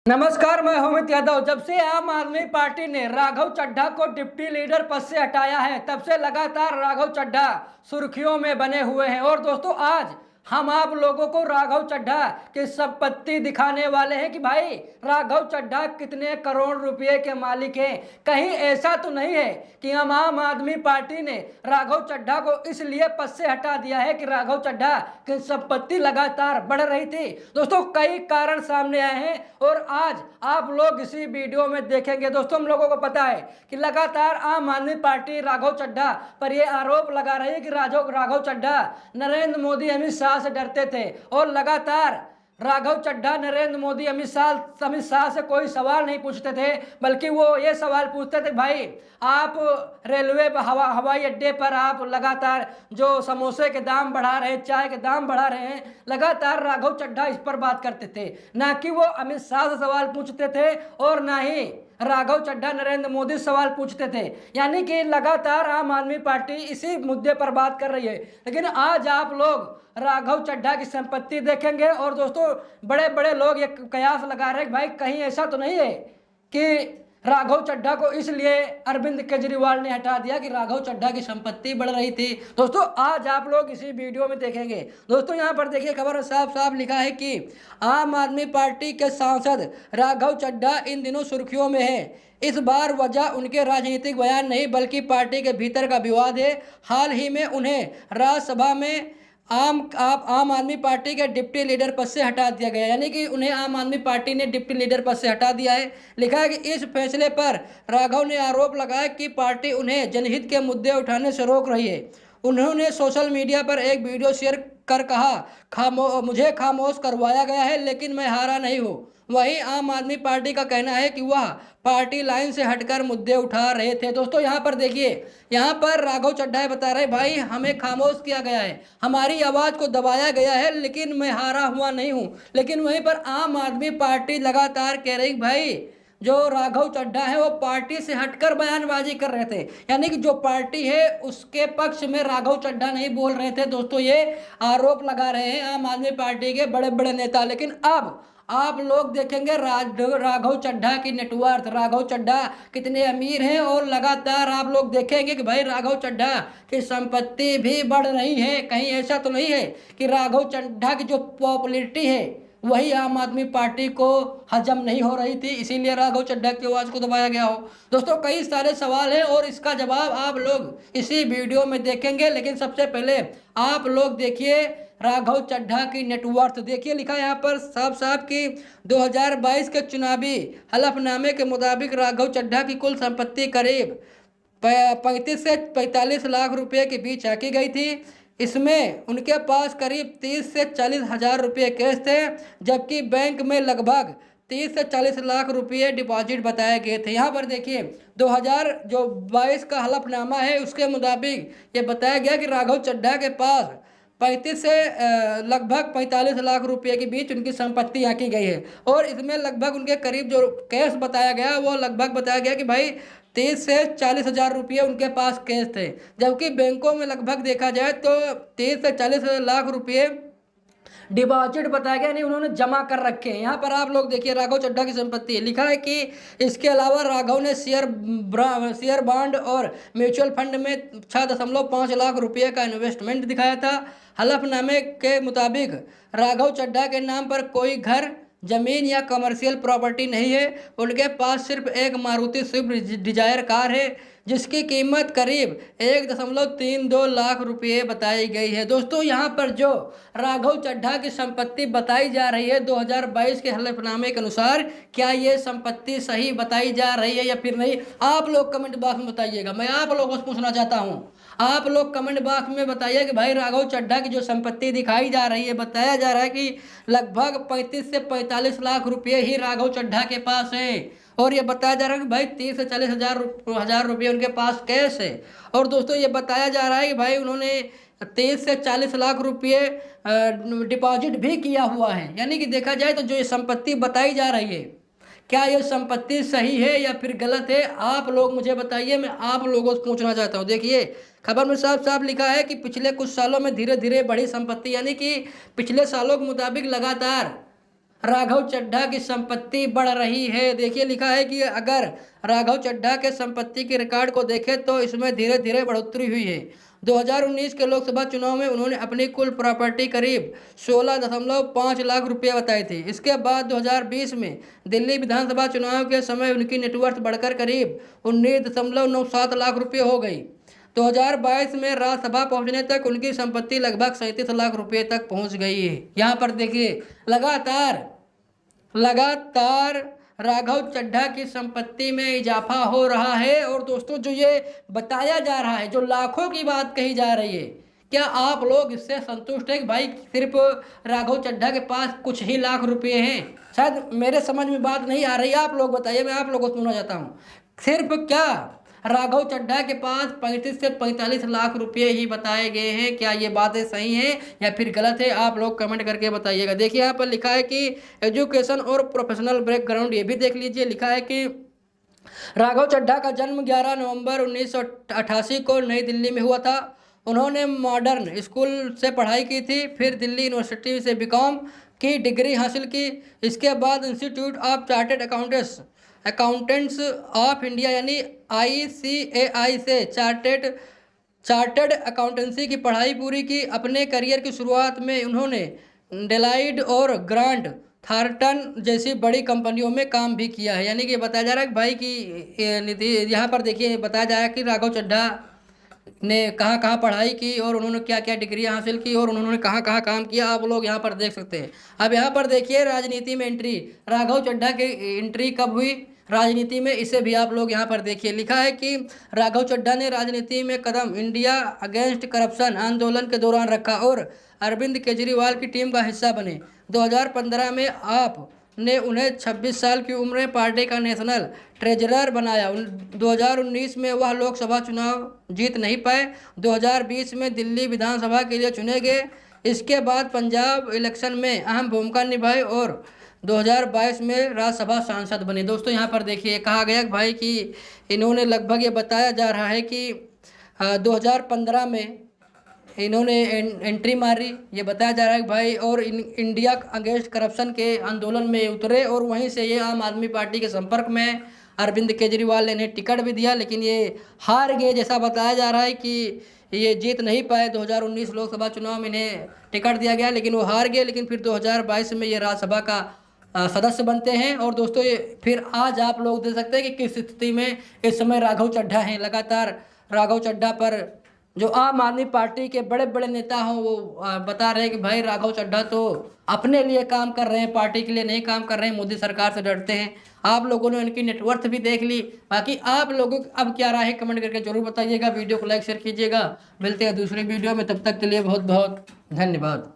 नमस्कार, मैं अमित यादव। जब से आम आदमी पार्टी ने राघव चड्ढा को डिप्टी लीडर पद से हटाया है, तब से लगातार राघव चड्ढा सुर्खियों में बने हुए हैं। और दोस्तों, आज हम आप लोगों को राघव चड्ढा की संपत्ति दिखाने वाले हैं कि भाई राघव चड्ढा कितने करोड़ रुपए के मालिक हैं। कहीं ऐसा तो नहीं है कि हम आम आदमी पार्टी ने राघव चड्ढा को इसलिए पद से हटा दिया है कि राघव चड्ढा की संपत्ति लगातार बढ़ रही थी। दोस्तों, कई कारण सामने आए हैं और आज आप लोग इसी वीडियो में देखेंगे। दोस्तों, हम लोगों को पता है कि लगातार आम आदमी पार्टी राघव चड्ढा पर यह आरोप लगा रही है कि राघव चड्ढा नरेंद्र मोदी अमित शाह से डरते थे और लगातार राघव चड्ढा नरेंद्र मोदी अमित शाह से कोई सवाल नहीं पूछते थे, बल्कि वो ये सवाल पूछते थे, भाई आप रेलवे हवाई अड्डे पर आप लगातार जो समोसे के दाम बढ़ा रहे हैं, चाय के दाम बढ़ा रहे हैं, लगातार राघव चड्ढा इस पर बात करते थे। ना कि वो अमित शाह से सवाल पूछते थे और ना ही राघव चड्ढा नरेंद्र मोदी सवाल पूछते थे। यानी कि लगातार आम आदमी पार्टी इसी मुद्दे पर बात कर रही है। लेकिन आज आप लोग राघव चड्ढा की संपत्ति देखेंगे और दोस्तों, बड़े बड़े लोग ये कयास लगा रहे हैं, भाई कहीं ऐसा तो नहीं है कि राघव चड्ढा को इसलिए अरविंद केजरीवाल ने हटा दिया कि राघव चड्ढा की संपत्ति बढ़ रही थी। दोस्तों, आज आप लोग इसी वीडियो में देखेंगे। दोस्तों, यहाँ पर देखिए, खबर साफ साफ लिखा है कि आम आदमी पार्टी के सांसद राघव चड्ढा इन दिनों सुर्खियों में है। इस बार वजह उनके राजनीतिक बयान नहीं, बल्कि पार्टी के भीतर का विवाद है। हाल ही में उन्हें राज्यसभा में आम आदमी पार्टी के डिप्टी लीडर पद से हटा दिया गया। यानी कि उन्हें आम आदमी पार्टी ने डिप्टी लीडर पद से हटा दिया है। लिखा है कि इस फैसले पर राघव ने आरोप लगाया कि पार्टी उन्हें जनहित के मुद्दे उठाने से रोक रही है। उन्होंने सोशल मीडिया पर एक वीडियो शेयर कर कहा, मुझे खामोश करवाया गया है, लेकिन मैं हारा नहीं हूँ। वहीं आम आदमी पार्टी का कहना है कि वह पार्टी लाइन से हटकर मुद्दे उठा रहे थे। दोस्तों, यहाँ पर देखिए, यहाँ पर राघव चड्ढा बता रहे, भाई हमें खामोश किया गया है, हमारी आवाज़ को दबाया गया है, लेकिन मैं हारा हुआ नहीं हूँ। लेकिन वहीं पर आम आदमी पार्टी लगातार कह रही, भाई जो राघव चड्ढा है वो पार्टी से हटकर बयानबाजी कर रहे थे। यानी कि जो पार्टी है उसके पक्ष में राघव चड्ढा नहीं बोल रहे थे। दोस्तों, ये आरोप लगा रहे हैं आम आदमी पार्टी के बड़े बड़े नेता। लेकिन अब आप लोग देखेंगे राघव चड्ढा की नेटवर्थ, राघव चड्ढा कितने अमीर हैं, और लगातार आप लोग देखेंगे कि भाई राघव चड्ढा की संपत्ति भी बढ़ रही है। कहीं ऐसा तो नहीं है कि राघव चड्ढा की जो पॉपुलैरिटी है वही आम आदमी पार्टी को हजम नहीं हो रही थी, इसीलिए राघव चड्ढा की आवाज़ को दबाया गया हो। दोस्तों, कई सारे सवाल हैं और इसका जवाब आप लोग इसी वीडियो में देखेंगे। लेकिन सबसे पहले आप लोग देखिए राघव चड्ढा की नेटवर्थ। देखिए, लिखा है यहाँ पर साफ साफ कि 2022 के चुनावी हलफनामे के मुताबिक राघव चड्ढा की कुल संपत्ति करीब 35 से 45 लाख रुपए के बीच आंकी गई थी। इसमें उनके पास करीब 30 से 40 हज़ार रुपये कैश थे, जबकि बैंक में लगभग 30 से 40 लाख रुपये डिपॉजिट बताए गए थे। यहाँ पर देखिए 2022 का हलफनामा है, उसके मुताबिक ये बताया गया कि राघव चड्ढा के पास 35 से लगभग 45 लाख रुपए के बीच उनकी संपत्ति आंकी गई है। और इसमें लगभग उनके करीब जो कैश बताया गया वो लगभग बताया गया कि भाई 30 से 40 हज़ार रुपये उनके पास कैश थे, जबकि बैंकों में लगभग देखा जाए तो 30 से 40 लाख रुपये डिपॉजिट बताया गया, नहीं उन्होंने जमा कर रखे हैं। यहाँ पर आप लोग देखिए राघव चड्ढा की संपत्ति लिखा है कि इसके अलावा राघव ने शेयर बॉन्ड और म्यूचुअल फंड में 6.5 लाख रुपये का इन्वेस्टमेंट दिखाया था। हलफनामे के मुताबिक राघव चड्ढा के नाम पर कोई घर, जमीन या कमर्शियल प्रॉपर्टी नहीं है। उनके पास सिर्फ एक मारुति स्विफ्ट डिजायर कार है, जिसकी कीमत करीब 1.32 लाख रुपये बताई गई है। दोस्तों, यहाँ पर जो राघव चड्ढा की संपत्ति बताई जा रही है 2022 के हलफनामे के अनुसार, क्या ये संपत्ति सही बताई जा रही है या फिर नहीं, आप लोग कमेंट बॉक्स में बताइएगा। मैं आप लोगों से पूछना चाहता हूँ, आप लोग कमेंट बॉक्स में बताइए कि भाई राघव चड्ढा की जो संपत्ति दिखाई जा रही है, बताया जा रहा है कि लगभग 35 से 45 लाख रुपये ही राघव चड्ढा के पास है, और ये बताया जा रहा है कि भाई 30 से 40 हज़ार रुपये उनके पास कैश है। और दोस्तों, ये बताया जा रहा है कि भाई उन्होंने 30 से 40 लाख रुपये डिपॉजिट भी किया हुआ है। यानी कि देखा जाए तो जो ये संपत्ति बताई जा रही है, क्या ये संपत्ति सही है या फिर गलत है, आप लोग मुझे बताइए। मैं आप लोगों से पूछना चाहता हूँ। देखिए, खबर में साफ साफ लिखा है कि पिछले कुछ सालों में धीरे धीरे बढ़ी संपत्ति, यानी कि पिछले सालों के मुताबिक लगातार राघव चड्ढा की संपत्ति बढ़ रही है। देखिए लिखा है कि अगर राघव चड्ढा के संपत्ति के रिकॉर्ड को देखें तो इसमें धीरे धीरे बढ़ोतरी हुई है। 2019 के लोकसभा चुनाव में उन्होंने अपनी कुल प्रॉपर्टी करीब 16.5 लाख रुपये बताई थी। इसके बाद 2020 में दिल्ली विधानसभा चुनाव के समय उनकी नेटवर्थ बढ़कर करीब 19.97 लाख रुपये हो गई। 2022 में राज्यसभा पहुंचने तक उनकी संपत्ति लगभग 37 लाख रुपए तक पहुंच गई है। यहाँ पर देखिए लगातार राघव चड्ढा की संपत्ति में इजाफा हो रहा है। और दोस्तों जो ये बताया जा रहा है, जो लाखों की बात कही जा रही है, क्या आप लोग इससे संतुष्ट हैं कि भाई सिर्फ राघव चड्ढा के पास कुछ ही लाख रुपए हैं? शायद मेरे समझ में बात नहीं आ रही, आप लोग बताइए, मैं आप लोगों को सुनना चाहता हूँ। सिर्फ क्या राघव चड्ढा के पास 35 से 45 लाख रुपए ही बताए गए हैं? क्या ये बातें सही हैं या फिर गलत है? आप लोग कमेंट करके बताइएगा। देखिए यहाँ पर लिखा है कि एजुकेशन और प्रोफेशनल बैकग्राउंड, ये भी देख लीजिए। लिखा है कि राघव चड्ढा का जन्म 11 नवंबर 1988 को नई दिल्ली में हुआ था। उन्होंने मॉडर्न स्कूल से पढ़ाई की थी, फिर दिल्ली यूनिवर्सिटी से बीकॉम की डिग्री हासिल की। इसके बाद institute of chartered accountants of India यानी ICAI से चार्टेड अकाउंटेंसी की पढ़ाई पूरी की। अपने करियर की शुरुआत में उन्होंने डेलाइट और ग्रांट थार्टन जैसी बड़ी कंपनियों में काम भी किया है। यानी कि बताया जा रहा है कि भाई की यहाँ पर देखिए बताया जा रहा है कि राघव चड्ढा ने कहाँ कहाँ पढ़ाई की और उन्होंने क्या क्या डिग्रियाँ हासिल की और उन्होंने कहाँ कहाँ काम किया, आप लोग यहाँ पर देख सकते हैं। अब यहाँ पर देखिए राजनीति में एंट्री, राघव चड्ढा की एंट्री कब हुई राजनीति में, इसे भी आप लोग यहाँ पर देखिए। लिखा है कि राघव चड्ढा ने राजनीति में कदम इंडिया अगेंस्ट करप्शन आंदोलन के दौरान रखा और अरविंद केजरीवाल की टीम का हिस्सा बने। 2015 में आपने उन्हें 26 साल की उम्र में पार्टी का नेशनल ट्रेजरर बनाया। 2019 में वह लोकसभा चुनाव जीत नहीं पाए। 2020 में दिल्ली विधानसभा के लिए चुने गए। इसके बाद पंजाब इलेक्शन में अहम भूमिका निभाई और 2022 में राज्यसभा सांसद बने। दोस्तों यहाँ पर देखिए कहा गया भाई कि इन्होंने लगभग, ये बताया जा रहा है कि 2015 में इन्होंने एंट्री मारी, ये बताया जा रहा है भाई, और इंडिया अगेंस्ट करप्शन के आंदोलन में उतरे और वहीं से ये आम आदमी पार्टी के संपर्क में। अरविंद केजरीवाल ने इन्हें टिकट भी दिया लेकिन ये हार गए। जैसा बताया जा रहा है कि ये जीत नहीं पाए। 2019 लोकसभा चुनाव में इन्हें टिकट दिया गया लेकिन वो हार गए। लेकिन फिर 2022 में ये राज्यसभा का सदस्य बनते हैं। और दोस्तों ये फिर आज आप लोग देख सकते हैं कि किस स्थिति में इस समय राघव चड्ढा हैं। लगातार राघव चड्ढा पर जो आम आदमी पार्टी के बड़े बड़े नेता हों वो बता रहे हैं कि भाई राघव चड्ढा तो अपने लिए काम कर रहे हैं, पार्टी के लिए नहीं काम कर रहे हैं, मोदी सरकार से डरते हैं। आप लोगों ने उनकी नेटवर्थ भी देख ली। बाकी आप लोगों को अब क्या राय है कमेंट करके जरूर बताइएगा। वीडियो को लाइक शेयर कीजिएगा। मिलते हैं दूसरी वीडियो में, तब तक के लिए बहुत बहुत धन्यवाद।